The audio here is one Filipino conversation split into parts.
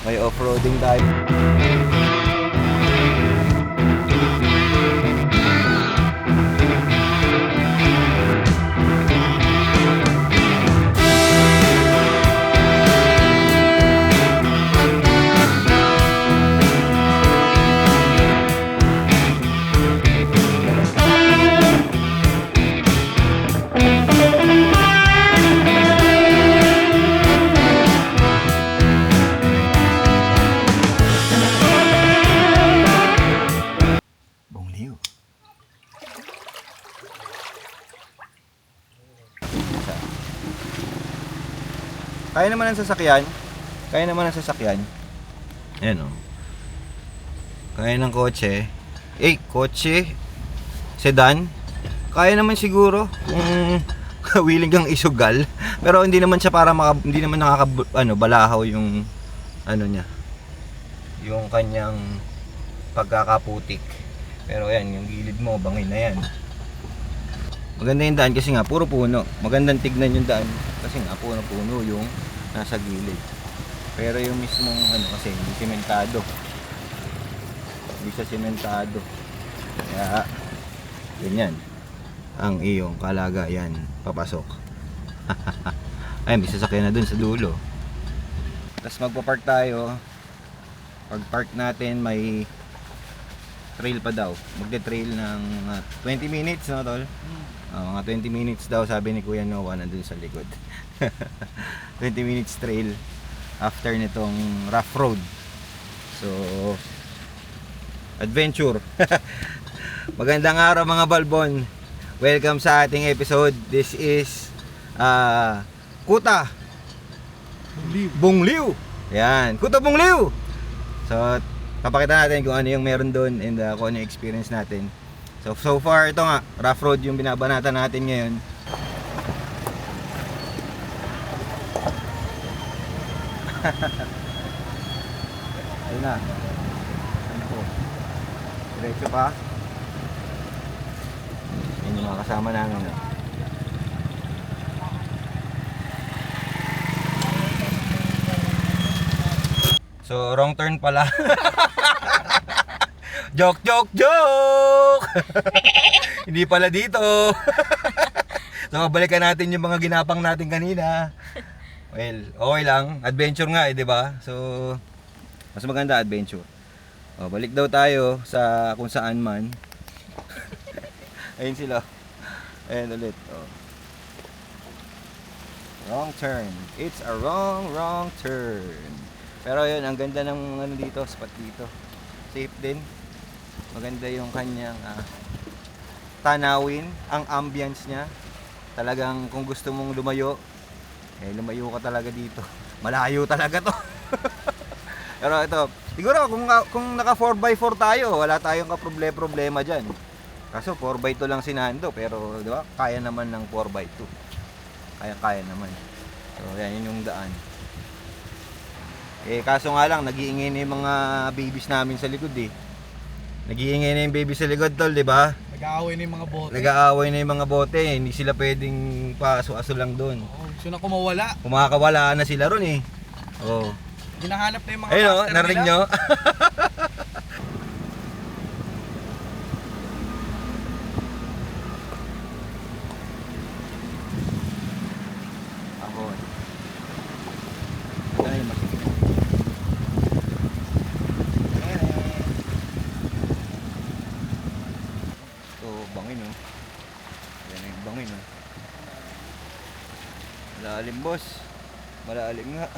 May off-roading tayo. Bungliw. Kaya naman ang sasakyan. Kaya naman ang sasakyan. Ayan o. Kaya ng kotse. Kotse. Sedan. Kaya naman siguro. Willing kang isugal. Pero hindi naman siya para hindi naman balahaw yung niya. Yung kanyang pagkakaputik. Pero ayan, yung gilid mo, bangin na yan. Maganda yung daan kasi nga, puro puno. Magandang tignan yung daan kasi nga, puro puno yung nasa gilid. Pero yung mismong kasi hindi sementado. Hindi siya sementado. Kaya, ganyan. Ang iyong kalagayan, papasok. Ay, may sasakyan na dun sa dulo. Tapos magpa-park tayo. Pag park natin, may trail pa daw. Magde-trail ng 20 minutes, no, tol? Mga 20 minutes daw, sabi ni Kuya Noah, nandun sa likod. 20 minutes trail after nitong rough road. So, adventure. Magandang araw mga balbon. Welcome sa ating episode. This is Kuta Bungliw. Yan, Kuta Bungliw. So, papakita natin kung ano yung meron doon and kung ano yung experience natin. So far ito nga, rough road yung binabanatan natin ngayon. Ayun na. Diretso pa. Yan yung mga kasama namin. No? So wrong turn pala. Joke! Hindi pala dito. So balikan natin yung mga ginapang natin kanina. Well, okay lang. Adventure nga di ba? So mas maganda adventure. Balik daw tayo sa kung saan man. Ayun sila. Ayun ulit. Wrong turn. It's a wrong turn. Pero yun, ang ganda ng dito, spot dito. Safe din. Maganda yung kanyang tanawin, ang ambience niya. Talagang kung gusto mong lumayo, lumayo ka talaga dito. Malayo talaga to. Pero ito, siguro kung naka 4x4 tayo, wala tayong problema diyan. Kaso 4x2 lang si Nando, pero di ba? Kaya naman ng 4x2. Kaya naman. So yan, yun yung daan. Kaso nga lang, nag-iingay na yung mga babies namin sa likod Nag-iingay na yung baby sa likod, tol, di ba? Nag-aaway na yung mga bote. Nag-aaway na yung mga bote. Hindi sila pwedeng paaso-aso lang doon. Gusto na kumawala. Kumakawala na sila ron Hinahanap na yung mga ayun master narinig nila. nyo? Ako. Ito na yung makinig. Bangin yan yung bangin malalim boss, malalim nga.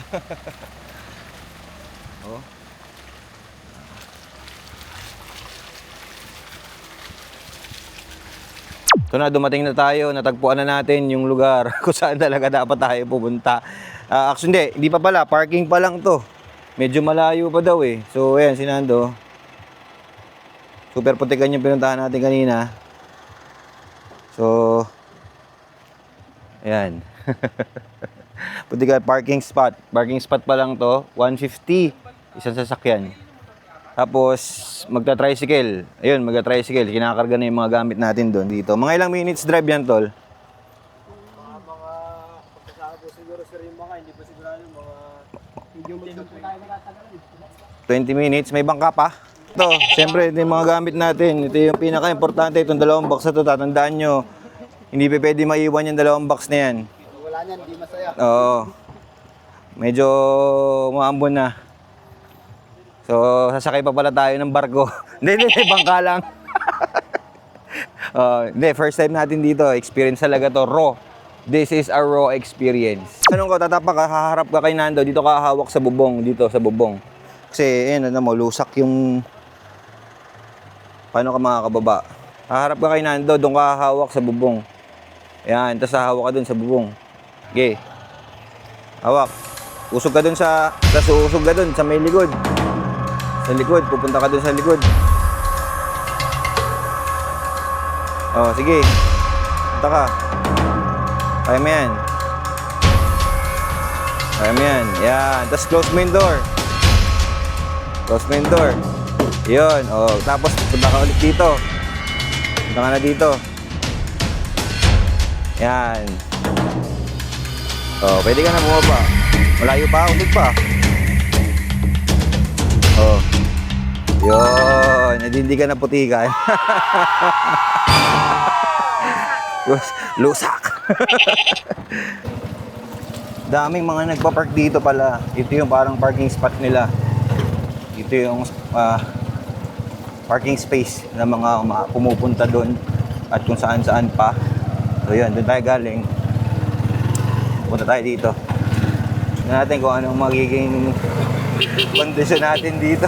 So na, dumating na tayo, natagpuan na natin yung lugar kung saan talaga dapat tayo pupunta. Actually hindi pa pala, parking pa lang to. Medyo malayo pa daw So ayan si Nando. Super putikan yung pinuntahan natin kanina. So ayan. Putikan parking spot. Parking spot pa lang to, 150 isang sasakyan. Tapos magta-tricycle. Ayun, magta-tricycle. Kinakarga na yung mga gamit natin doon dito. Mga ilang minutes drive yan, tol? Mga pagkasabo siguro sir yung mga hindi pa sigurado mga 20 minutes, may bangka pa. Ito, siyempre, ito yung mga gamit natin. Ito yung pinaka-importante, itong dalawang box na ito. Tatandaan nyo, hindi pa pwede maiwan yung dalawang box na yan. Wala niyan, di masaya. Oo. Medyo maambon na. So, sasakay pa pala tayo ng barko. Hindi, bangka lang. Hindi, first time natin dito. Experience talaga to, raw. This is a raw experience. Anong ko, tatapak ka, haharap ka kay Nando, dito ka hawak sa bubong, dito sa bubong. Kasi, ano mo, lusak yung... Paano ka makakababa? Haharap ka kay Nando, doon ka hawak sa bubong. Ayan, tapos hawak ka doon sa bubong. Okay. Hawak. Usog ka doon sa... Tapos usog ka doon sa may likod. Sa likod, pupunta ka doon sa likod. Oh, sige. Punta ka. Kaya mo yan. Kaya mo yan. Yan. Tapos close mo yung door. Close mo yung door. Yun. Oh, tapos punta ka ulit dito. Punta ka na dito. Yan. Oh, pwede ka na bumaba. Malayo pa. Ulit pa. Oh. Yun. Hindi ka na putikan. Lusak. Daming mga nagpa-park dito pala. Ito yung parang parking spot nila. Ito yung parking space na mga pumupunta doon at kung saan-saan pa. So yun, doon tayo galing. Punta tayo dito. Tignan natin kung anong magiging kondisyon natin dito.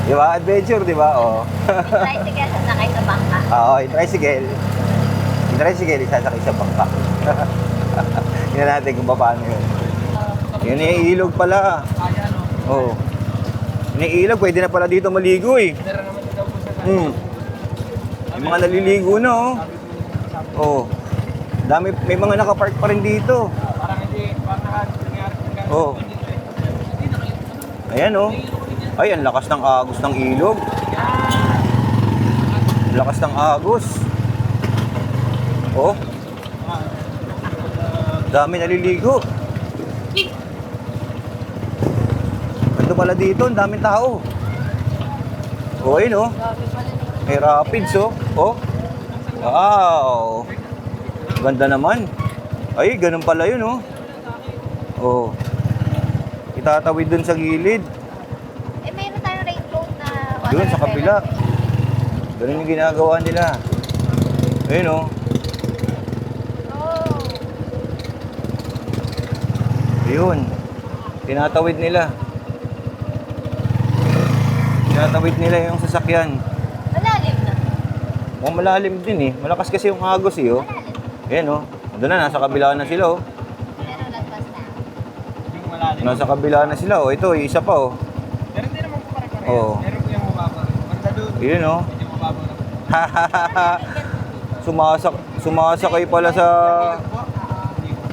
Di ba? Adventure, di ba? Oo. Tricycle sasakay sa bangka. Oo, yung tricycle. Yung tricycle, isasakay sa bangka. Tignan natin kung paano yun. Yun yung ilog pala. Oo. Yun yung ilog, pwede na pala dito maligo eh. May mga naliligo na oh. Oo. Dami, may mga nakapark pa rin dito. Oo. Ayan oh. Ay, ang lakas ng agos ng ilog. Lakas ng agos. Oh. Dami naliligo. Ito pala dito, ang daming tao. Oh, ayun oh. May rapids oh. Oh. Wow. Ganda naman. Ay, ganun pala yun oh. Oh. Itatawid dun sa gilid. Eh, mayroon tayong raincoat na... Doon sa kabila. Ganun yung ginagawa nila. Ayun oh. Oh. Ayun. Tinatawid nila. Tinatawid nila yung sasakyan. Malalim na. Mukhang malalim din eh. Malakas kasi yung agos eh oh. Malalim. Ayan oh. Doon na, nasa kabila na sila oh. Pero lagpas na. Nasa kabila na sila oh. Ito, isa pa oh. Pero hindi naman po pare-pareho. Oo. Meron po yung mababa. Basta doon, Ayun oh. medyo mababa na. Sumasakay pala sa...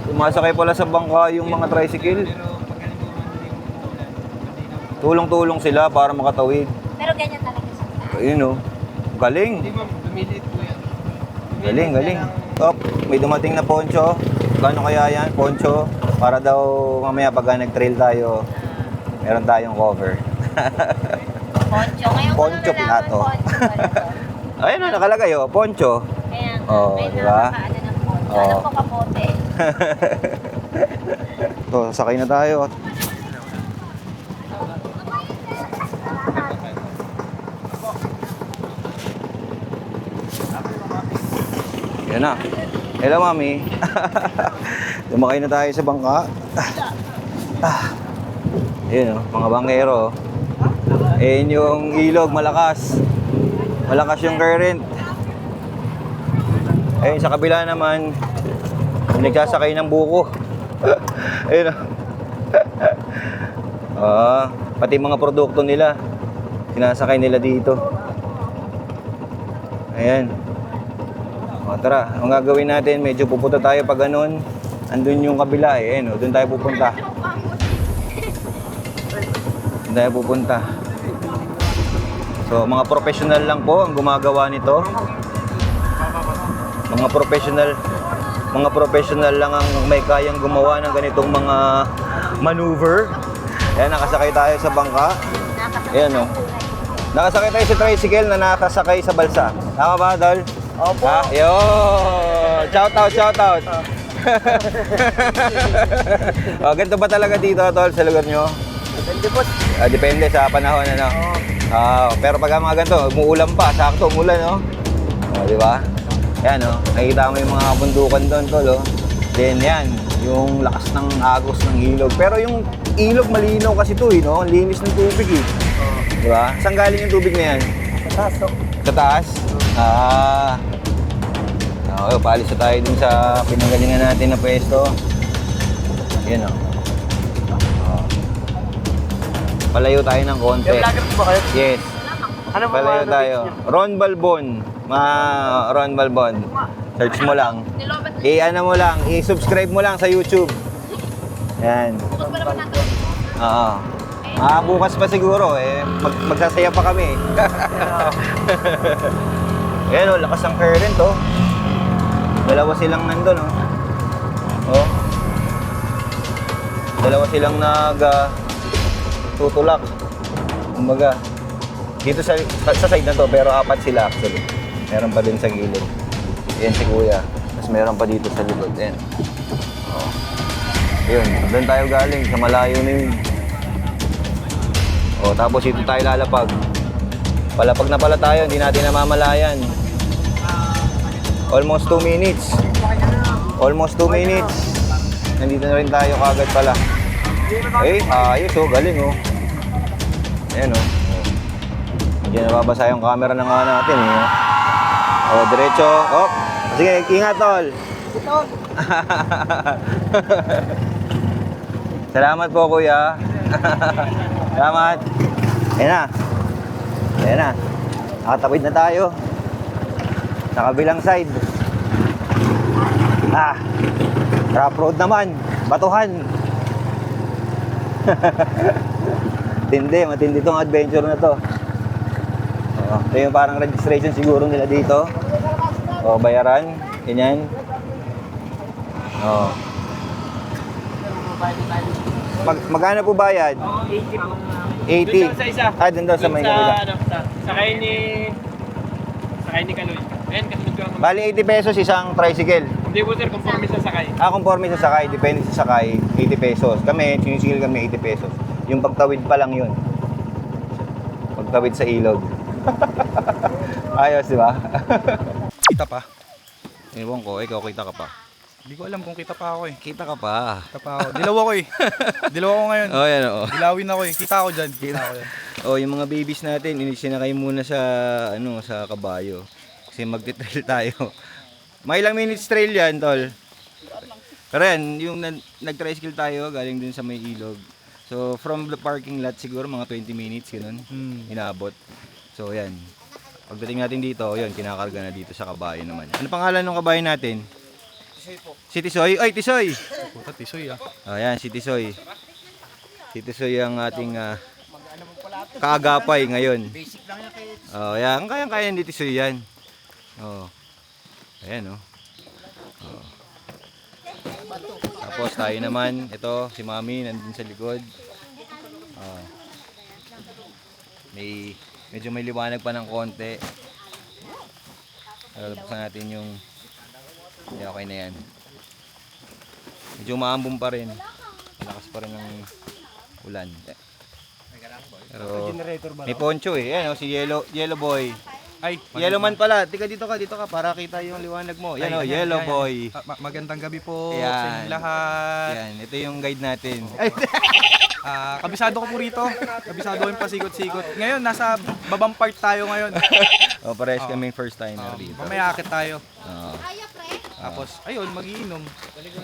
Sumasakay pala sa bangka yung mga tricycle. Pero pagkaling po man hindi mo ulan, hindi na. Tulong-tulong sila para makatawid. Pero ganyan talaga sa taas. Ayun oh. Galing. Hindi ma'am, lumiliit po yan. Galing, galing. Oh, may dumating na poncho. Gano'n kaya yan, poncho? Para daw mamaya pag nag-trail tayo, meron tayong cover. Poncho. Ngayon ko Poncho nalaman Pilato. poncho pala to. Ayun oh, nakalagay oh, poncho. Kaya nga, Oo, may di ba? nakakaano ng poncho. Oo. Alam ko kapote. So, sakay na tayo. Yan na. Hello, Mami. Dumakay na tayo sa bangka. Ayun, oh, mga bangkero. Ayun yung ilog, malakas. Malakas yung current. Ayun, sa kabila naman, nagsasakay ng buko. Ayun, oh. Pati mga produkto nila, sinasakay nila dito. Ayan. O, tara, ang gagawin natin, medyo pupunta tayo pag ganun. Andun yung kabila eh, ayun, doon tayo pupunta. Doon tayo pupunta. So, mga professional lang po ang gumagawa nito. Mga professional. Mga professional lang ang may kayang gumawa ng ganitong mga maneuver. Ayan, nakasakay tayo sa bangka. Ayan, oh. Nakasakay tayo sa tricycle na nakasakay sa balsa. Tama ba, Dol? Opo. Ha? Yun! Shout out, shout out! Ganito ba talaga dito, Tol, sa lugar nyo? Depende po. Depende sa panahon, ano? Pero pag mga ganito, umuulan pa, sakto umulan, no? Di ba? Yan, no? Nakikita mo yung mga bundukan doon, Tol, oh. Then, yan, yung lakas ng agos ng ilog. Pero yung ilog malinaw kasi to, no? Ang linis ng tubig, eh. Di ba? Saan galing yung tubig na yan? Taso. Sa taas? Okay, paalis na tayo dun sa pinanggalingan natin na pwesto. Yan, oh. Palayo tayo ng konti. Yung vlogger po ba kayo? Yes. Ano ba Palayo mga tayo. Ron Balbon. Ron Balbon. Search mo lang. I-ano mo lang, i-subscribe mo lang sa YouTube. Yan. Oo. Bukas pa siguro eh. Magsasaya pa kami. Ayan, oh, lakas ng current, oh. Dalawa silang nandun, oh. Oh. Dalawa silang tutulak. Kumbaga, dito sa side na to, pero apat sila actually. Meron pa din sa gilid. Yan si Kuya. Tapos meron pa dito sa likod. Yan. Oh. Yun, doon tayo galing. Sa malayo na yun. Oh, tapos dito tayo lalapag. Palapag na pala tayo, hindi natin namamalayan. Almost 2 minutes. Almost 2 minutes. Nandito na rin tayo kagad pala. Ayos, oh, galing, oh. Ayan, oh. Hindi nababasa yung camera na nga natin, eh. Oh, diretso. Oh, sige, ingat, Tol. Salamat po, Kuya. Salamat. Ayan na. Ayan na. Nakatawid na tayo. Sa kabilang side. Rough road naman. Batuhan. Matindi tong adventure na to. Ito yung parang registration siguro nila dito. Bayaran. Ganyan. Magkano po bayad? 80 po. 80. Doon sa isa. Doon daw sa may kabila. Sakay ni Kaloy. Ayan, kasunod ko ang... Bali 80 pesos isang tricycle. Hindi po sir, conforme sa sakay. Conforme sa sakay. Depende sa sakay. 80 pesos. Kami, sinisigil kami 80 pesos. Yung pagtawid pa lang yun. Pagtawid sa ilog. Ayos, di ba? Kita pa? Ewan ko, ikaw kita ka pa. Hindi ko alam kung kita pa ako eh. Kita ka pa. Kita pa ako. Dilaw ako eh. Dilaw ako ngayon. Yan o. Dilawin ako eh. Kita ako dyan. Kita ako dyan. Yung mga babies natin, sinakay muna sa, sa kabayo. Kasi magti-trail tayo. May ilang minutes trail yan, Tol. Pero yan, yung nag-tricycle tayo, galing dun sa may ilog. So, from the parking lot, siguro mga 20 minutes, ganun. Inaabot. So, yan. Pagdating natin dito, yun, kinakarga na dito sa kabayo naman. Ano pangalan ng kabayo natin? Si Tisoy. Ay, Tisoy! Puta, tisoy ah. Yan, si Tisoy. Si Tisoy ang ating kaagapay ngayon. Basic lang yan kay... Yan, kaya ni Tisoy yan. Ayan, Tapos tayo naman, ito, si Mami, nandun sa likod. Medyo may liwanag pa ng konti. Lalabuksan natin yung... okay na yan. Medyo maambong pa rin. Malakas pa rin ng ulan. Pero may poncho eh. Ayan, si Yellow Boy. Ay, Yellow man pala. Dito ka para kita yung liwanag mo. Yan, Yellow Boy. Magandang gabi po Ayan. sa inyong lahat. Yan, ito yung guide natin. Kabisado ko po rito. Kabisado ko yung pasikot-sikot. Ngayon, nasa babang part tayo ngayon. Pares kami first timer dito. Mamaya akit tayo. Tapos, ayun, magiinom.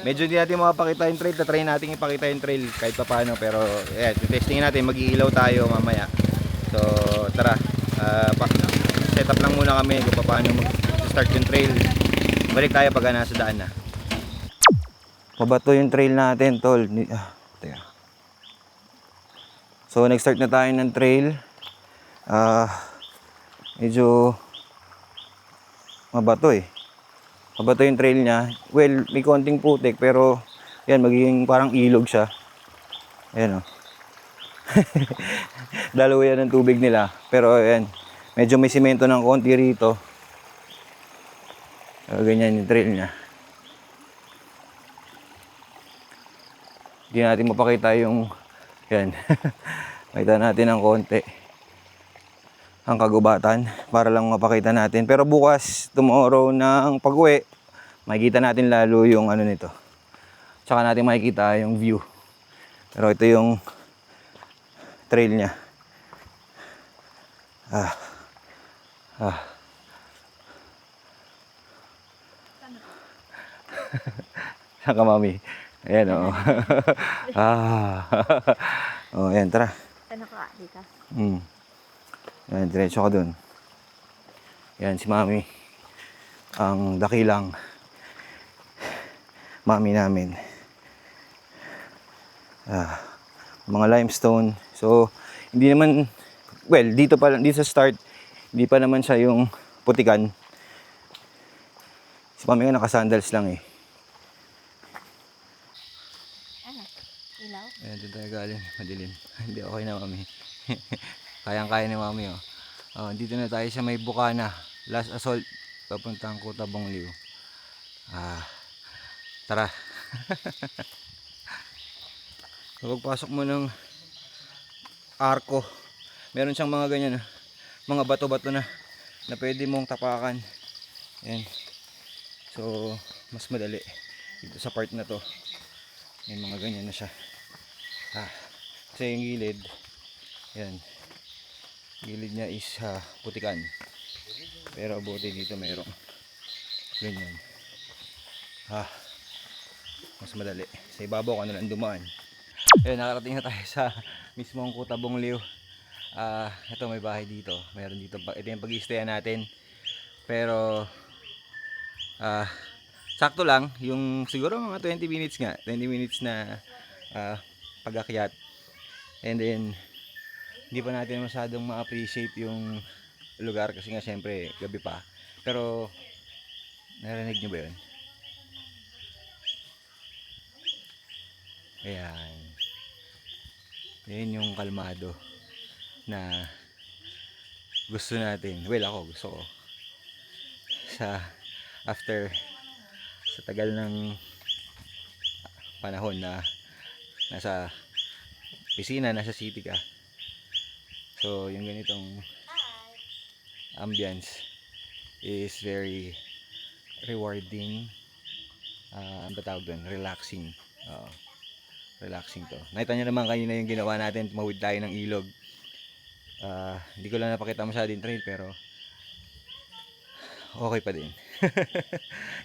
medyo di natin makapakita yung trail. Try natin ipakita yung trail kahit pa paano. Pero, testingin natin. Mag-iilaw tayo mamaya. So, tara. Set up lang muna kami kung paano mag-start yung trail. Balik tayo pag nasa daan na. Mabato yung trail natin, tol. Teka. So, nag-start na tayo ng trail. Medyo mabato eh. Pabato yung trail niya. Well, may konting putik pero yan, magiging parang ilog siya. Ayan o. Dalawa yan ng tubig nila. Pero ayan, medyo may simento ng konti rito. Ganyan yung trail niya. Hindi natin mapakita yung yan. Makita natin ng konti ang kagubatan para lang mapakita natin. Pero bukas, tomorrow ng pag-uwi, makikita natin lalo yung ano nito. Tsaka natin makikita yung view. Pero ito yung trail niya. Saan ka, mami? Ayan, oo. Oh, ayan, tara. Ano ka dito? Ayan, diretso ka dun. Ayan, si mami. Ang dakilang mami namin. Mga limestone. So, hindi naman, well, dito pa lang, dito sa start, hindi pa naman siya yung putikan. Si mami nga naka-sandals lang eh. Ano? Ilaw? Ayan, dito tayo galing. Madilim. Hindi, okay na, mami. Kayang-kaya ni mami, oh. Dito na tayo sa may Bukana. Last assault. Papuntang Kutabong Liw. Tara. Pagpasok mo ng arko, meron siyang mga ganyan, mga bato-bato na pwede mong tapakan. Ayan. So, mas madali. Dito sa part na to. May mga ganyan na siya. Kasi yung gilid, yan. Gilid niya is putikan. Pero buti dito mayroong ganyan. Mas madali. Sa ibabaw ka na lang dumaan. Ayun, nakarating na tayo sa mismong Kutabong Liw. Ito may bahay dito. Meron dito. Ito yung pag-i-stayan natin. Pero sakto lang. Yung siguro mga 20 minutes nga. 20 minutes na pag-akyat. And then hindi pa natin masyadong ma-appreciate yung lugar kasi nga syempre gabi pa. Pero narinig nyo ba yun? Ayan. Ayan yung kalmado na gusto natin. Well, ako gusto ko. After sa tagal ng panahon na nasa pisina, nasa city ka. So, yung ganitong ambience is very rewarding. Ang tawag doon? Relaxing. Relaxing to. Nakita nyo naman kanina yung ginawa natin. Tumawid tayo ng ilog. Hindi ko lang napakita masyado yung trail pero okay pa din.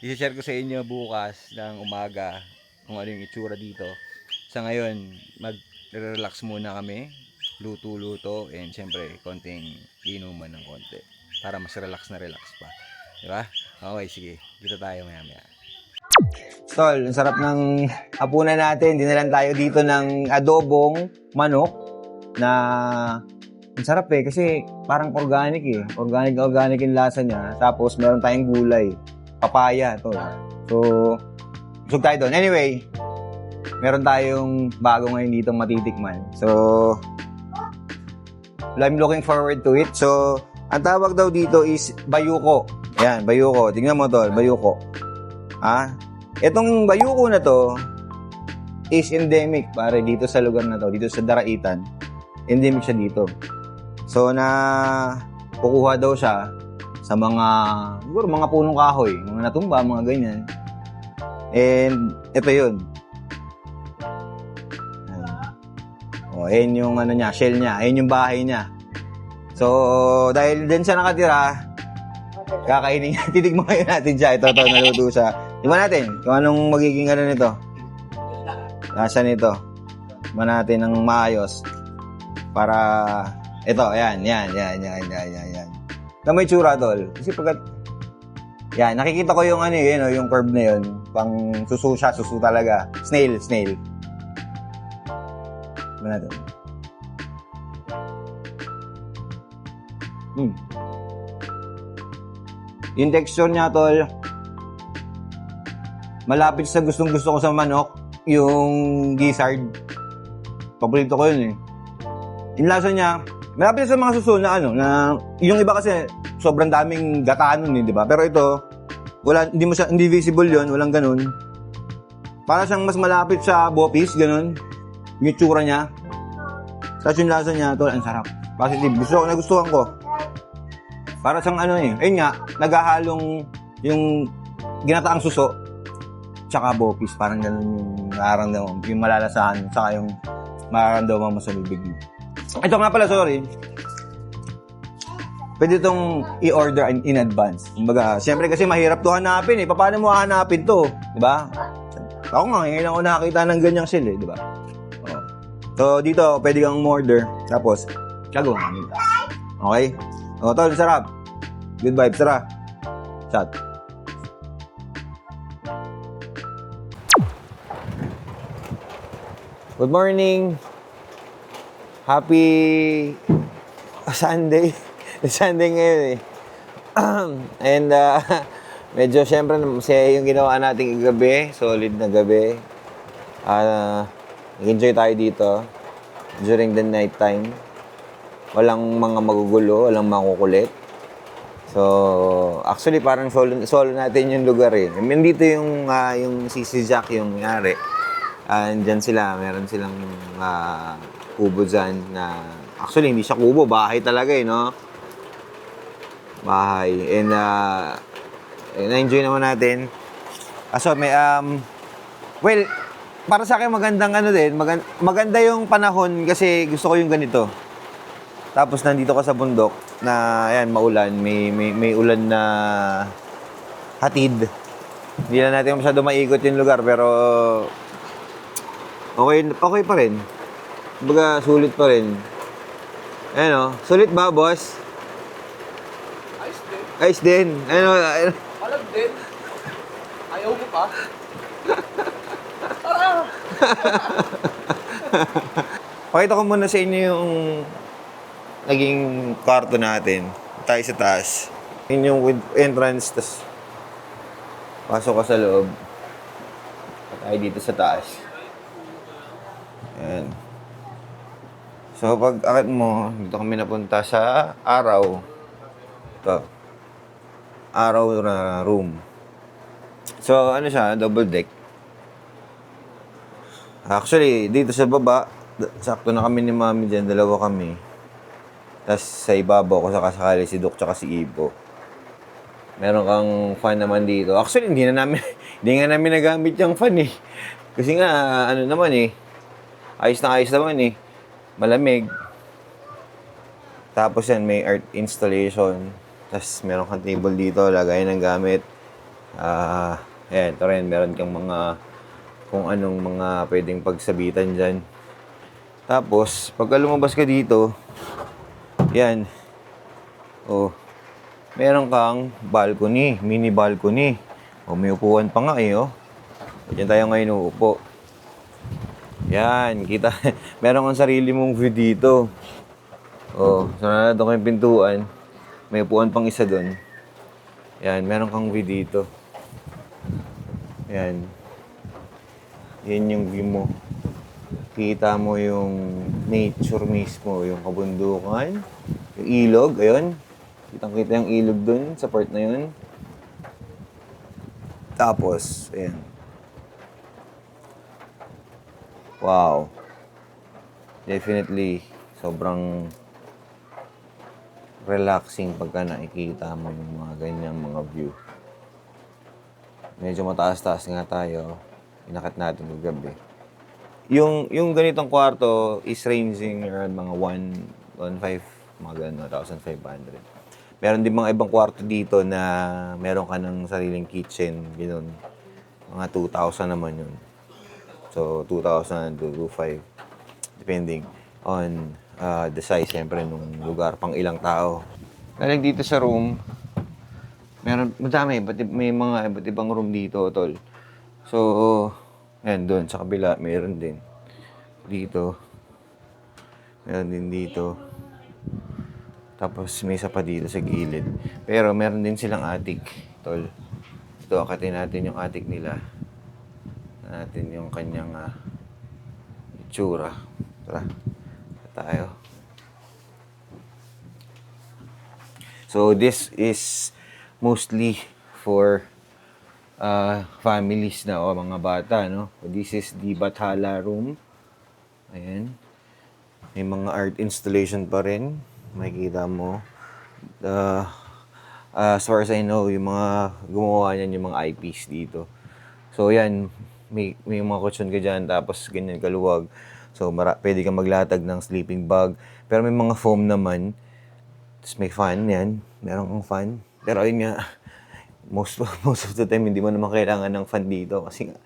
I-share ko sa inyo bukas ng umaga kung ano yung itsura dito. Sa ngayon, mag-relax muna kami. Luto-luto and syempre konting inuman ng konti para mas relax na relax pa. Diba? Okay, sige. Dito tayo maya-maya. Tol, ang sarap ng hapunan natin. Dinalan tayo dito ng adobong manok na ang sarap eh kasi parang organic eh. Organic yung lasa niya. Tapos meron tayong gulay. Papaya, tol. So, busog tayo doon. Anyway, meron tayong bago ngayon dito matitikman. So, I'm looking forward to it. So, ang tawag daw dito is bayuko. Ayan, bayuko. Tingnan mo tol, bayuko. Itong bayuko na to is endemic pare dito sa lugar na to, dito sa Daraitan. Endemic siya dito. So kukuha daw siya sa siguro mga punong kahoy, mga natumba, mga ganyan. And ito 'yun. Ayan yung niya, shell niya, ayan yung bahay niya. So dahil diyan siya nakatira, kakainin niya. Titigman ngayon natin siya. Ito, naluto siya. Tingnan natin kung anong magiging nito. Lasa nito. Tingnan natin ng maayos. Para, ito, ayan. Na may tsura, tol. Kasi yan, nakikita ko yung yung curve na yun. Pang susu siya, susu talaga. Snail. Tingnan natin. Yung texture niya, tol, malapit sa gustong-gusto ko sa manok, yung gizzard. Paborito ko yun eh. Yung lasa niya, malapit sa mga susul na na yung iba kasi sobrang daming gata nun eh, di ba? Pero ito, hindi visible yun, walang ganun. Para siyang mas malapit sa bopis, ganun. Yung itsura niya. Tapos yung lasa niya, tol, ang sarap. Positive. Nagustuhan ko. Para siyang ayun nga, naghahalong yung ginataang suso, tsaka bopis. Parang ganun yung nararamdaman, yung malalasahan, tsaka yung mararamdaman mo sa bibig mo. Ito nga pala, sorry. Pwede itong i-order in advance. Kumbaga, siyempre kasi mahirap to hanapin eh. Paano mo hahanapin to? Diba? Ako nga, ngayon ako nakakita ng ganyang sale eh. Diba? Oh. So, dito, pwede kang order. Tapos, gagawin kami. Okay? O, tol, sarap. Good vibes, tara. Chat. Good morning. Happy Sunday. Sunday ngayon eh. And medyo syempre masaya yung ginawa nating gabi. Solid na gabi. Enjoy tayo dito during the night time. Walang mga magugulo, walang makukulit. So, actually parang solo natin yung lugar eh. Nandito yung CC Jack yung nangyari. Andyan sila, meron silang kubo dyan na actually hindi siya kubo, bahay talaga eh, no? Bahay. And na-enjoy naman natin. So may well, para sa akin magandang din, maganda yung panahon kasi gusto ko yung ganito. Tapos nandito ka sa bundok na ayan, maulan, may ulan na hatid. Hindi na natin masyado maikot yung lugar pero okay pa rin. Kumbaga sulit pa rin. Ayun, sulit ba, boss? Ayos din. Ano? Alam din. Ayaw mo pa? Pakita ko muna sa inyo yung naging kwarto natin. Tayo sa taas. Yun yung with entrance, tas pasok ka sa loob. Tayo dito sa taas. Ayan. So, pag akit mo, dito kami napunta sa araw. Ito. Araw na room. So, ano siya, double deck. Actually, dito sa baba, sakto na kami ni Mami dyan, dalawa kami. Tapos sa ibabaw ko sakasakali si Doc tsaka si Ibo. Meron kang fan naman dito. Actually, hindi nga namin nagamit yung fan eh. Kasi nga, ano naman eh, ayos naman eh. Malamig. Tapos yan, may art installation. Tapos meron kang table dito, lagay ng gamit. Ayan, ito rin, meron kang mga kung anong mga pwedeng pagsabitan dyan. Tapos, pagka lumabas ka dito, yan. Oh, meron kang balcony, mini balcony. Oh, may upuan pa nga eh, oh. Diyan tayo ngayon uupo. Yan, kita. Meron kang sarili mong view dito. Oh, sarado ko yung pintuan. May upuan pang isa doon. Yan, meron kang view dito. Yan. Yan yung view mo. Kita mo yung nature mismo, yung kabundukan, yung ilog, ayun. Kitang-kita yung ilog doon sa part na yun. Tapos, ayan. Wow. Definitely, sobrang relaxing pagka nakikita mo yung mga ganyang mga view. Medyo mataas-taas nga tayo. Inakit natin ng gabi. Yung ganitong kwarto is ranging around mga 1,500, mga gano'n, 1,500. Meron din mga ibang kwarto dito na meron ka ng sariling kitchen, gano'n. Mga 2,000 naman yun. So, 2,000 to 2,500, depending on the size, siyempre, nung lugar, pang ilang tao. Galing dito sa room, madami, may mga iba't ibang room dito, tol. So, ayan, doon, sa kabila, meron din. Dito. Meron din dito. Tapos, may isa pa dito sa gilid. Pero, meron din silang attic, tol. Ito, akatin natin yung attic nila. natin yung kanyang itsura. Tara, tayo. So this is mostly for families na o mga bata, no? This is the Bathala room. Ayan. May mga art installation pa rin. Makikita mo. As far as I know, yung mga gumawa niyan yung mga eyepiece dito. So yan, may mga kutsyon ka dyan, tapos ganyan kaluwag. So pwede kang maglatag ng sleeping bag. Pero may mga foam naman. Tapos may fan yan. Meron kang fan. Pero ayun nga, most of the time, hindi mo naman kailangan ng fan dito kasi nga,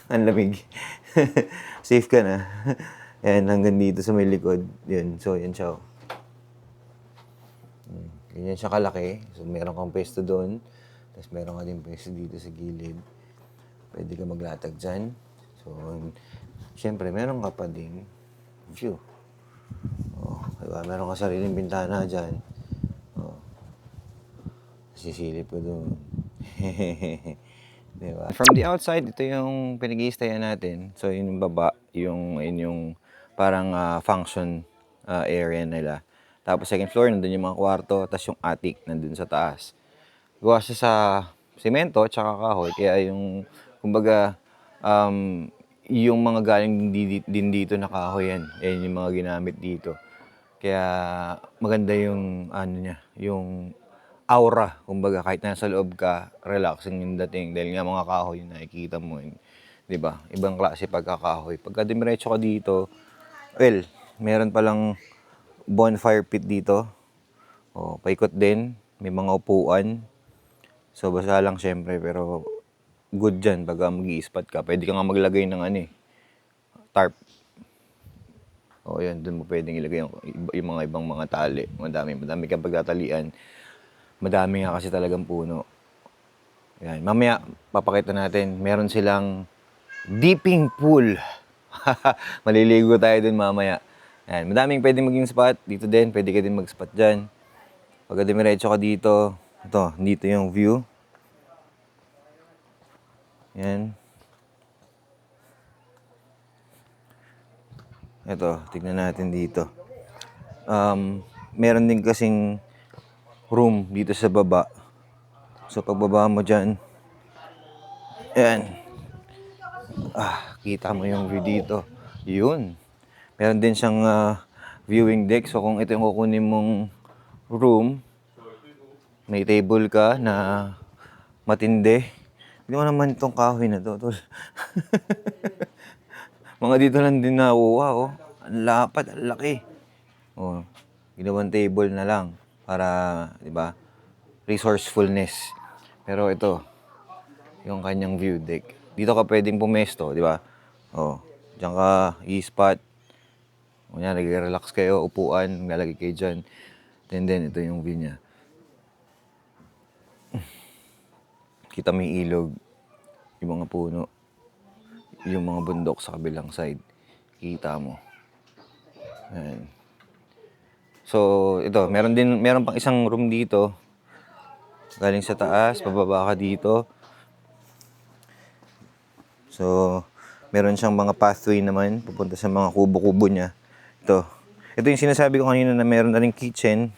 ang lamig. Safe ka na. Yan, hanggang dito sa may likod. Yun, so yan siya. Ganyan siya kalaki. So meron kang pwesto doon. Tapos meron ka din pwesto dito sa gilid. Pwede ka maglatag dyan. So, syempre, meron ka pa ding view. Oh, diba? Meron ka sariling bintana dyan. Oh. Sisilip ko doon. Diba? From the outside, ito yung pinag-i-stayan natin. So, yun yung baba, yung parang function area nila. Tapos second floor, nandun yung mga kwarto, tapos yung attic nandun sa taas. Gawa siya sa semento at saka kahoy, kaya yung, kumbaga, yung mga galing din dito na kahoy yan. Yan yung mga ginamit dito. Kaya maganda yung, ano niya, yung aura. Kumbaga, kahit nasa loob ka, relaxing yung dating. Dahil nga mga kahoy yung nakikita mo. Di ba? Ibang klase pagkakahoy. Pagka dumiretso ka dito, well, meron palang bonfire pit dito. O, paikot din. May mga upuan. So, basa lang syempre, pero good dyan pagka mag-i-spot ka. Pwede ka nga maglagay ng tarp. O, yan. Doon mo pwedeng ilagay yung mga ibang mga tali. Madami kang pagtatalian. Madami nga kasi talagang puno. Yan. Mamaya, papakita natin. Meron silang dipping pool. Maliligo tayo dun mamaya. Yan. Madaming pwedeng maging spot. Dito din, pwede ka din mag-spot dyan. Pagka dumiretso ka dito, dito yung view. Yan. Ito, tignan natin dito. Meron din kasing room dito sa baba. So, pagbaba mo dyan, ayan. Kita mo yung view dito. Yun. Meron din siyang viewing deck. So, kung ito yung kukunin mong room, may table ka na matindi. Hindi mo naman itong kahoy na to, tol. Mga dito lang din nakuha, oh. Ang lapad, ang laki. Oh, ginawang table na lang para, di ba, resourcefulness. Pero ito, yung kanyang view deck. Dito ka pwedeng pumesto, di ba? Oh, diyan ka, i-spot. Kunya, nag-relax kayo, upuan, nalagay kayo dyan. Then, ito yung view niya. Kita mo yung ilog, yung mga puno, yung mga bundok sa kabilang side. Kita mo. Ayan. So, ito, meron pang isang room dito. Galing sa taas, pababa ka dito. So, meron siyang mga pathway naman, pupunta sa mga kubo-kubo niya. Ito yung sinasabi ko kanina na meron na rin kitchen.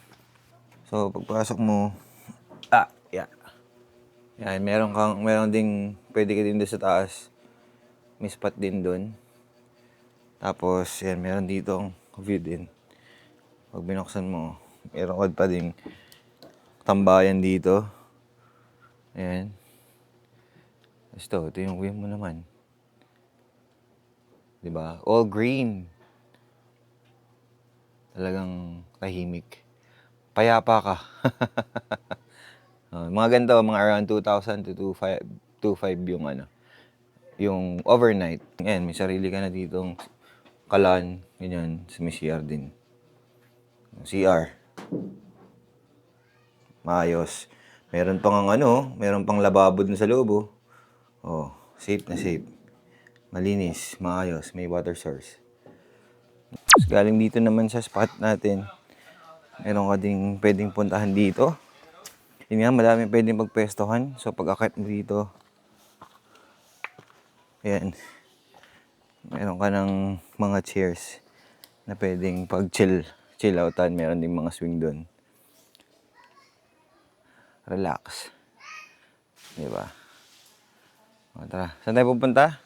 So, pagpasok mo, yeah. Yan, meron ding, pwede ka din doon sa taas. May spot din doon. Tapos, yan, meron dito view din. Pag binuksan mo, meron pa ding tambayan dito. Ayan. Tapos ito yung view mo naman. Diba? All green. Talagang tahimik. Payapa ka. Mga ganito, mga around 2,000 to 2,500 yung overnight. Ayan, may sarili ka na ditong kalan, ganyan, may CR din. CR. Maayos. Meron pang lababo dun sa loob, oh. Safe na safe. Malinis, maayos, may water source. Tapos galing dito naman sa spot natin, meron ka ding pwedeng puntahan dito. Yun nga, madami pwedeng magpwestohan. So, pag-akit mo dito, Ayan. Meron ka ng mga chairs na pwedeng chill outan. Meron din mga swing doon. Relax. Diba? O, tara. Saan tayo pupunta?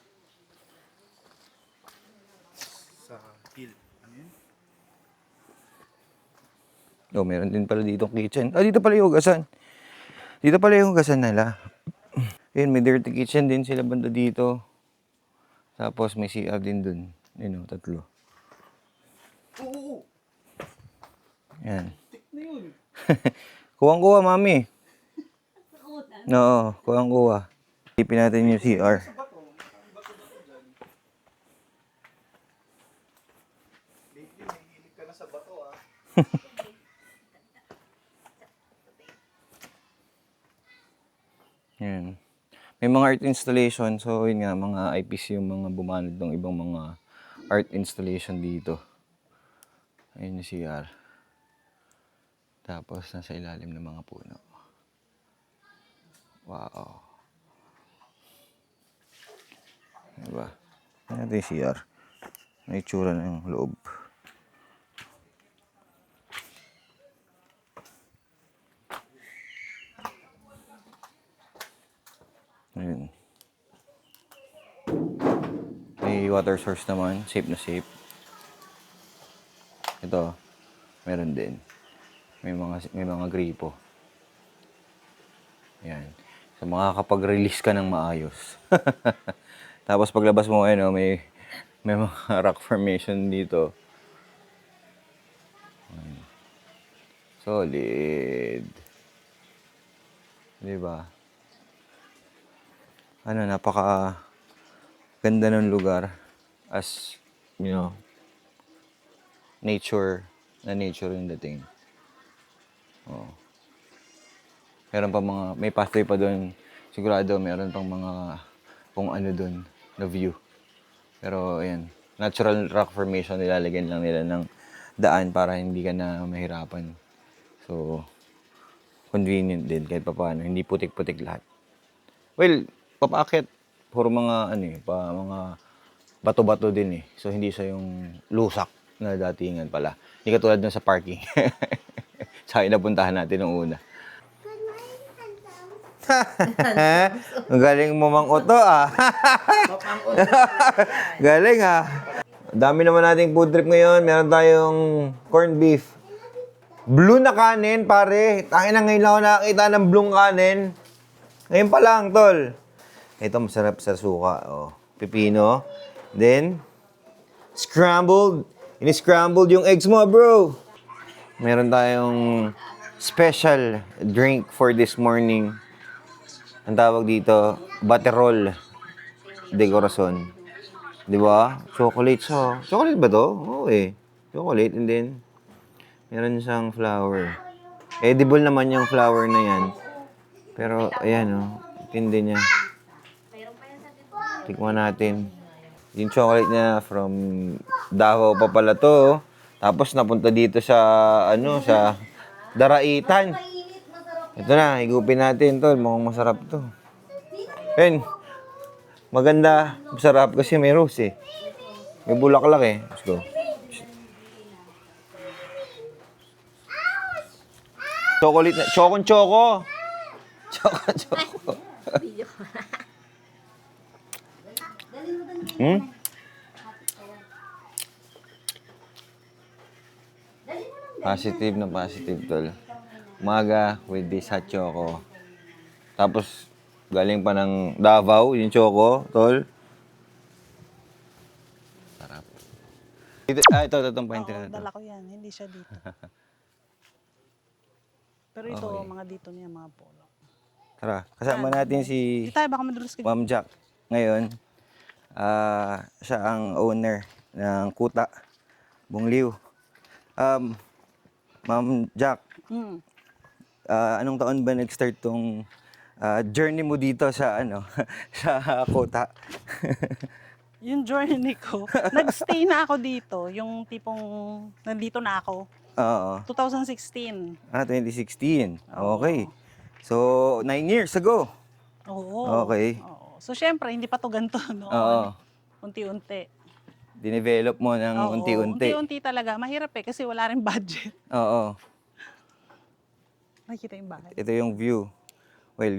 Sa hill. Ano yun? Oh, meron din pala dito kitchen. Ah, dito pala yung hugasan. Dito pala yung hugasan nila. Ayun, may dirty kitchen din sila banda dito. Tapos may CR din dun. Yun o, 3. Oo! Yan. Na yun. Kuwang-kuwa, mami. Oo, kuwang-kuwa. Tipin natin yung CR. Lately, nahihilig ka na sa bato ah. Yan. May mga art installation. So, yun nga, mga eyepiece yung mga bumanod ng ibang mga art installation dito. Ayun yung CR. Tapos, nasa ilalim ng mga puno. Wow. Diba? Yan natin yung CR. May itsura ng loob. Ayun. May water source naman. Safe na safe. Ito. Meron din. May mga gripo. Yan. So, makakapag-release ka ng maayos. Tapos paglabas mo, ano, may mga rock formation dito. Ayan. Solid. Diba? Ano, napaka ganda ng lugar as, you know, nature yung dating. Oh. Meron pa may pathway pa doon. Sigurado meron pang mga kung ano doon na view. Pero ayan, natural rock formation, nilalagyan lang nila ng daan para hindi ka na mahirapan. So, convenient din kahit papaano, hindi putik-putik lahat. Well, papakit, puro mga mga bato-bato din eh. So, hindi siya yung lusak na datingan pala. Hindi katulad dun sa parking. Sa akin napuntahan natin nung una. Ang galing mo mang uto ah. Galing ah. Dami naman nating food trip ngayon. Meron tayong corned beef. Blue na kanin, pare. Tangin na ngayon lang ako nakakita ng blue kanin. Ngayon pa lang, tol. Ito masarap sa suka. Oh. Pipino. Then, scrambled. Ini-scrambled yung eggs mo, bro. Meron tayong special drink for this morning. Ang tawag dito, Butterroll de Corazon. Di ba? Chocolate siya. Chocolate ba to? Oo eh. Chocolate and then meron siyang flour. Edible naman yung flour na yan. Pero ayan oh, tindi niya. Tikman natin. Yung chocolate niya from Davao pa pala to. Tapos napunta dito sa sa Daraitan. Ito na, higupin natin to. Mukhang masarap to. Pen, maganda. Masarap kasi may rose eh. May bulaklak eh. Let's go. Chocolate na. Choco. Choco. Positive na positive, tol. Umaga with this hot choco. Tapos, galing pa ng Davao, yung choco, tol. Sarap. Ito, itong pahinti na ito. Dala ko yan, hindi siya dito. Pero ito, Okay. mga dito niya, mga polo. Tara, kasama natin si Di tayo, baka madulas ka. Ma'am Jack. Ngayon, siya ang owner ng Kuta, Bungliw. Ma'am Jack, Mm. anong taon ba nag-start tong journey mo dito sa sa Kuta? Yung journey ko, nag-stay na ako dito, yung tipong nandito na ako. Oo. 2016. 2016. Okay. So, 9 years ago. Oo. Okay. Oo. So, syempre, hindi pa to ganito noon. Oo. Unti-unti. Dinevelop mo ng Oo, unti-unti. unti-unti talaga. Mahirap eh, kasi wala rin budget. Oo. Nakikita yung bahay. Ito yung view. Well,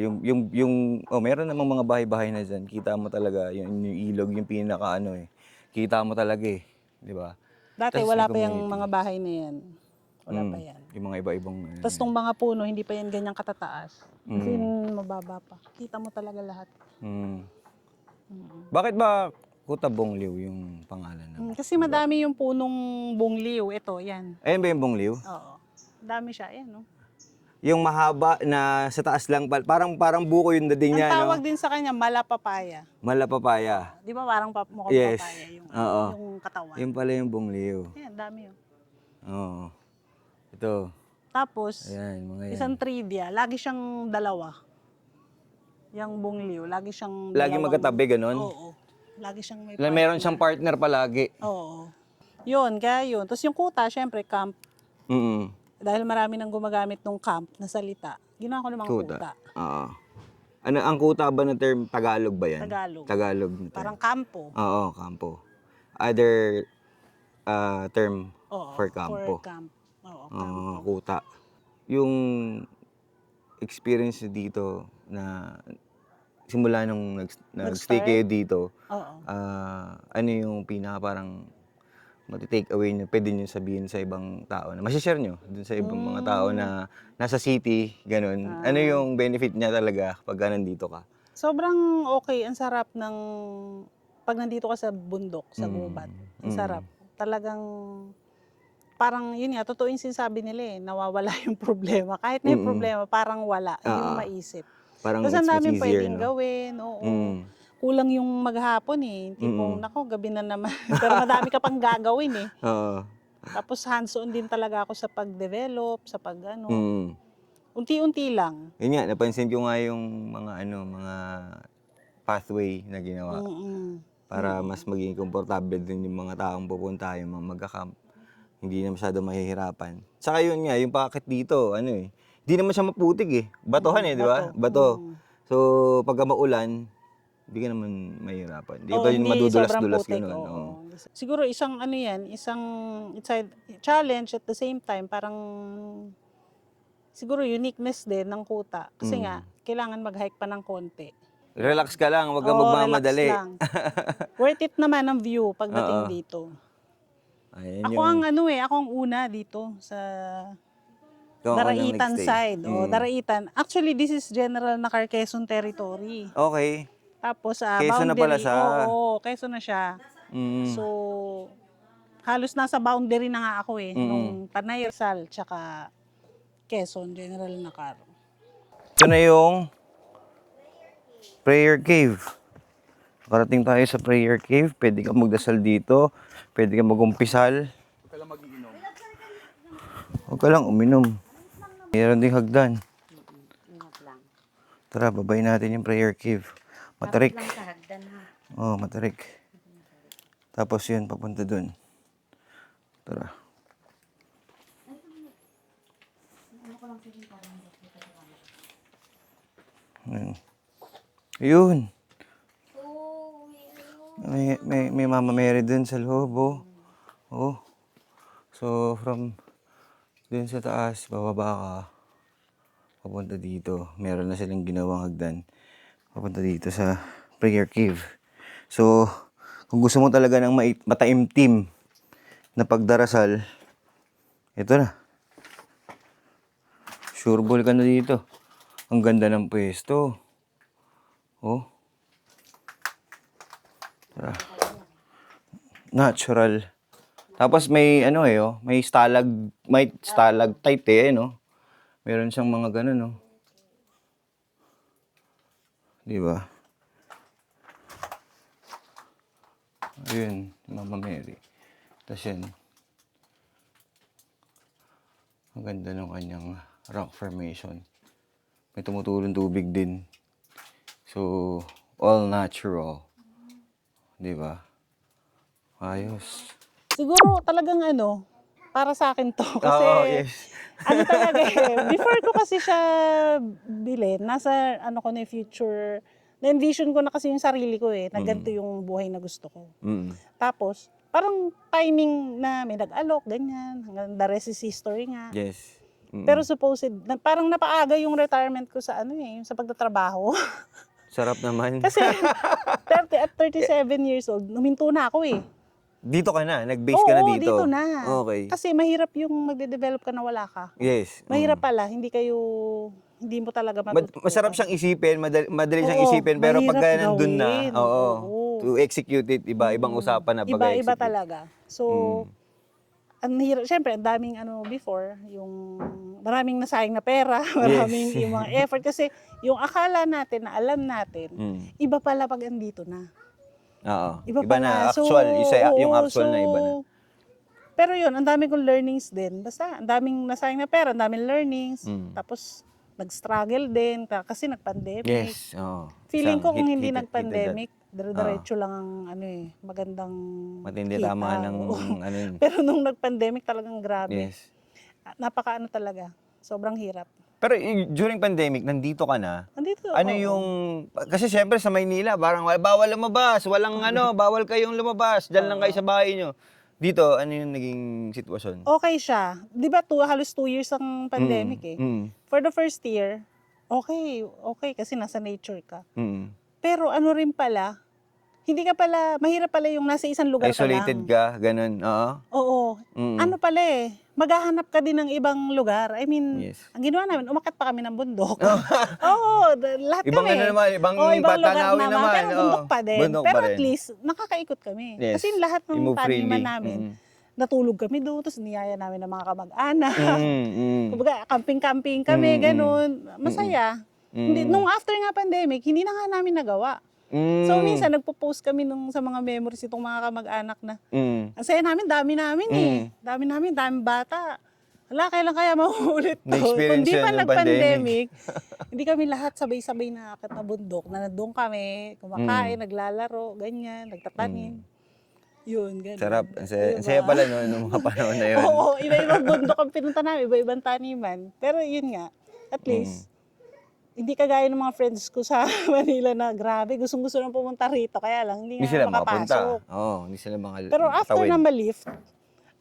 meron namang mga bahay-bahay na dyan. Kita mo talaga, yung ilog, yung pinaka Kita mo talaga eh. Di ba? Dati Tas wala may pa yung community. mga bahay na yan. Wala pa yan. Yung mga iba-ibang... Tapos tong mga puno, hindi pa yan ganyang katataas. Kasi mababa pa. Kita mo talaga lahat. Bakit ba Kutabong Liw yung pangalan na? Kasi madami yung punong bungliw. Ito, yan. Ayun ba yung Bongliw? Oo. Dami siya, ayan, no? Yung mahaba na sa taas lang, parang buko yung dating Ang niya, no? tawag din sa kanya, malapapaya. Malapapaya. Di ba parang mukhang Yes. papaya yung, Oo. yung katawan? Yun pala yung Bongliw. Ayan, dami yun. Oo. Ito. Tapos, Ayan, mga yan. isang trivia, lagi siyang dalawa. Yung bungliw, lagi siyang Lagi dalawang- magkatabi, ganun? Oo. Lagi siyang may Meron siyang partner palagi. Oo. Yun, kaya yun. Tapos yung kuta, syempre, camp. Mm. Dahil marami nang gumagamit ng camp na salita, ginawa ko namang kuta. Oo. Ano, ang kuta ba na term, Tagalog ba yan? Tagalog. Tagalog na term. Parang kampo. Oo, kampo. Other term Oo, for kampo. For camp. Oo, Oo, kampo. kuta. Yung experience nyo dito na simula nung nag-stay Nag-start? kayo dito, Oo. ano yung pinaka parang mati-take away nyo, pwede nyo sabihin sa ibang tao na masishare nyo dun sa ibang mga tao na nasa city, ganun. Ano yung benefit niya talaga pag nandito ka? Sobrang okay, ang sarap ng pag nandito ka sa bundok, sa gubat. Ang sarap. Talagang parang yun nga, totoo yung sinasabi nila eh, nawawala yung problema. Kahit may problema, parang wala. Hindi mo maisip. Parang Kasi ang it's daming easier, pwedeng no? gawin, oo. Mm. Kulang yung maghapon eh. Tipong, nako, gabi na naman. Pero madami ka pang gagawin eh. Oo. Tapos hands-on din talaga ako sa pag-develop, sa pag-ano. Mm. Unti-unti lang. Yun nga, napansin ko nga yung mga pathway na ginawa. Para mas maging komportable din yung mga taong pupunta, yung mga magka-camp. Hindi na masyado mahihirapan. Saka yun nga, yung packet dito, hindi naman siya maputik eh. Batohan eh, di ba? Bato. So, pagka maulan, hindi ka naman mahihirapan. Dito yung hindi madudulas-dulas sobrang putik, ganun. oo. Oo. Siguro isang it's a challenge at the same time, parang siguro uniqueness din ng kuta. Kasi nga, kailangan mag-hike pa ng konti. Relax ka lang, huwag kang Oo, magmamadali. relax lang. Worth it naman ang view pagdating dito. Ayan Ako ang ako ang una dito sa Ikaw ang Daraitan nag-stay. side. Daraitan. Actually, this is general na Quezon territory. Okay. Tapos Quezon na pala boundary, siya. oo, Quezon na siya. Mm. So, halos nasa boundary na nga ako eh. Nung Panay, Rizal, tsaka Quezon, General Nakar. Ito na yung prayer cave. Nakarating tayo sa prayer cave. Pwede ka magdasal dito. Pwede ka magumpisal. Huwag ka lang mag-iinom. Huwag ka lang uminom. Meron ding hagdan. Tara, babay natin yung prayer cave. Matarik. Oo, matarik. Tapos yun, papunta dun. Tara. Ayun. Ayun. May Mama Mary dun sa loob, oh. Oh. So, from dun sa taas, bababa ka. Papunta dito. Meron na silang ginawang hagdan. Papunta dito sa prayer cave. So, kung gusto mo talaga ng mataimtim na pagdarasal, ito na. Sure ball ka na dito. Ang ganda ng pwesto. Oh. Tara. Natural. Tapos may may stalactite no. Meron siyang mga ganun, no. 'Di ba? Ayun, Mama Mary. Tapos yan. Ang ganda ng kanyang rock formation. May tumutulong tubig din. So, all natural. 'Di ba? Ayos. Siguro talagang para sa akin to. Kasi Oo, yes. talaga eh. Before ko kasi siya bilhin, nasa ko na future na-envision ko na kasi yung sarili ko eh, na ganito yung buhay na gusto ko. Mm. Tapos, parang timing na may nag-alok, ganyan, hanggang the rest is history nga. Yes. Mm. Pero parang napaaga yung retirement ko sa yung sa pagtatrabaho. Sarap naman. Kasi 30 at 37 years old, huminto na ako eh. Dito ka na, nag-base ka na Oo, dito. dito na. Okay. Kasi mahirap yung magde-develop ka na wala ka. Yes. Mahirap pala, hindi mo talaga matutunan. Masarap siyang isipin, madali siyang Oo, isipin, pero pag mahirap nandun na, gawin. oo, Oo. to execute it, ibang usapan na pag-execute. Iba-iba talaga. So, ang hirap, syempre, ang daming before, yung maraming nasayang na pera, maraming yung mga effort. Kasi yung akala natin na alam natin, iba pala pag andito na. Oo. Iba Iba na, pala. actual, yung oo, actual na iba na. Pero yun, ang dami kong learnings din. Basta, ang daming nasayang na pera, ang daming learnings. Tapos, nag-struggle din kasi nag-pandemic. Yes, oo. Feeling ko Isang kung hindi hit- nag-pandemic, dire-diretso lang ang magandang matindi kita. tama ng Oo. yun. Pero nung nag-pandemic talagang grabe. Yes. Napaka talaga. Sobrang hirap. Pero during pandemic, nandito ka na. Andito, Ano oo. yung, kasi siyempre sa Maynila, parang bawal lumabas, walang bawal kayong lumabas, dyan lang kayo sa bahay nyo. Dito, ano yung naging sitwasyon? Okay siya. Di ba halos 2 years ang pandemic eh. For the first year, okay kasi nasa nature ka. Pero ano rin pala, hindi ka pala, mahirap pala yung nasa isang lugar Isolated ka lang. ka, ganun, oo. Oo. Ano pala maghahanap ka din ng ibang lugar. I mean, Yes. ang ginawa namin, umakyat pa kami ng bundok. Oo, lahat Ibang kami. ano naman, ibang lugar patanawin naman. Pero bundok pa din. Bundok pero pa at rin. least, nakakaikot kami. Yes. Kasi lahat You ng move freely. taniman namin, natulog kami doon, tapos niyaya namin ng mga kamag-anak. Kumbaga, camping-camping kami, ganun. Masaya. Hindi, nung after nga pandemic, hindi na nga namin nagawa. So, minsan, nagpo-post kami sa mga memories itong mga kamag-anak na, ang saya namin, dami namin eh. Daming bata. Wala, kailan kaya mahulit to? Na-experience Kung di yan pa ng nag-pandemic, hindi kami lahat sabay-sabay nakakit na bundok, na nandun kami, kumakain, naglalaro, ganyan, nagtatanim. Yun, ganun. Sarap. Ang saya, Diba? ang saya pala nung mga panahon na yun. Oo, iba-ibang bundok ang pinunta namin, iba-ibang taniman. Pero yun nga, at least, hindi kagaya ng mga friends ko sa Manila na grabe, gustong-gusto nang pumunta rito, kaya lang hindi Hindi sila nga makapunta. makapasok. Oo, hindi sila Pero after makatawid. na ma-lift,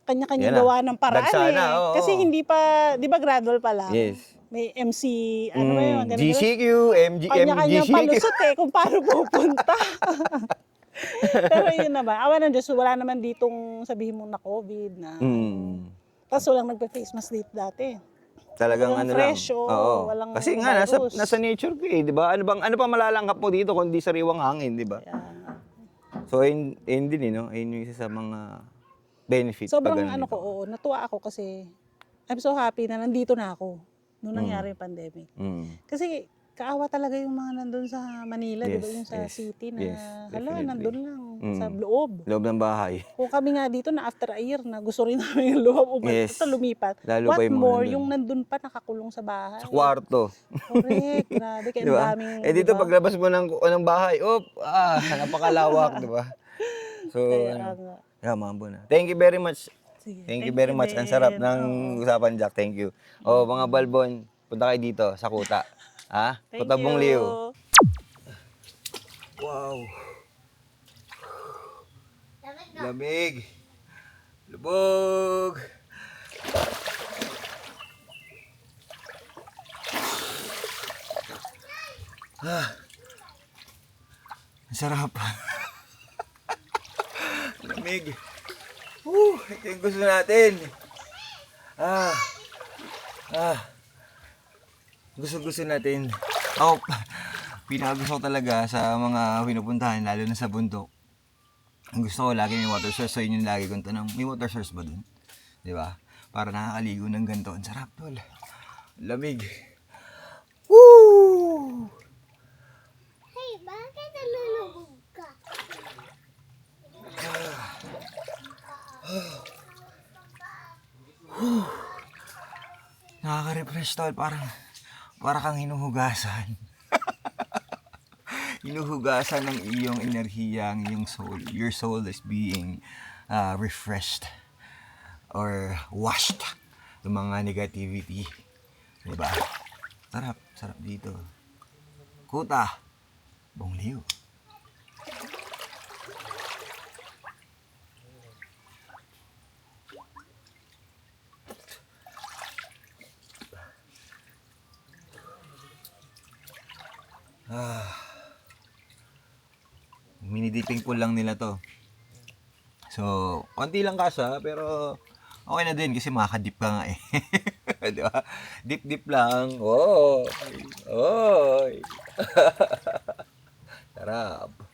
kanya-kanya Yan na. gawa ng paraan Dagsana, oo. Kasi hindi pa, di ba gradual pa lang? Yes. May MC, ano ba yun? Ganun, GCQ, kanya-kanyang GCQ. palusot kung paano pupunta. Pero yun naman, awa ng Diyos, wala naman ditong sabihin mo na COVID na. Tapos walang nagpa-face mask dito dati. Talagang Walang ano fresh, lang. oo, walang Kasi nga, virus. nasa nature ka eh, di ba? Ano pa malalanggap mo dito kundi sariwang hangin, di ba? Kaya nga. So, ayun din, no? Ayun yung isa sa mga benefits. Sobrang pag ganun ano ko, dito. oo, natuwa ako kasi I'm so happy na nandito na ako nung nangyari yung pandemic. Kasi kaawa talaga yung mga nandun sa Manila, di ba? Yes, Yung sa yes, city na, yes, hala, definitely. nandun lang, sa loob. Loob ng bahay. Kung kami nga dito na after a year na gusto rin namin yung loob, Yes. basta lumipat. Lalo What pa yung mga more, nandun. yung nandun pa nakakulong sa bahay. Sa kwarto. Correct, grabe, kaya Di ba? daming, Dito, diba? paglabas mo ng bahay, napakalawak, di ba? So, Kaya ano, nga. mambo na. Thank you very much. Sige, Thank you very much. Ang sarap din. ng usapan, Jack. Thank you. Oh, mga Balbon, punta kayo dito sa Kuta. Ha? Thank Kuta you. Liw. Wow. Lamig. Lubog. Ang sarap. Lamig. Ito yung gusto natin. Gusto natin. Pinakagusto ko talaga sa mga pinupuntahan, lalo na sa bundok. Ang gusto ko lagi may water source. So yun yung lagi kong tanong, may water source ba dun? Di ba? Para nakakaligo ng ganito. Ang sarap, tol. Lamig. Woo! Hey, bakit nalulubog ka? Nakaka-refresh, tol. Para kang hinuhugasan. Hinuhugasan ng iyong enerhiya, ang iyong soul. Your soul is being refreshed or washed ng mga negativity. Diba? Sarap dito. Kuta. Buong liw. Mini dipping pool lang nila to. So, konti lang kasa, pero okay na din kasi makakadip ka nga eh. Di ba? Dip-dip lang. Oy! Oy! Sarap.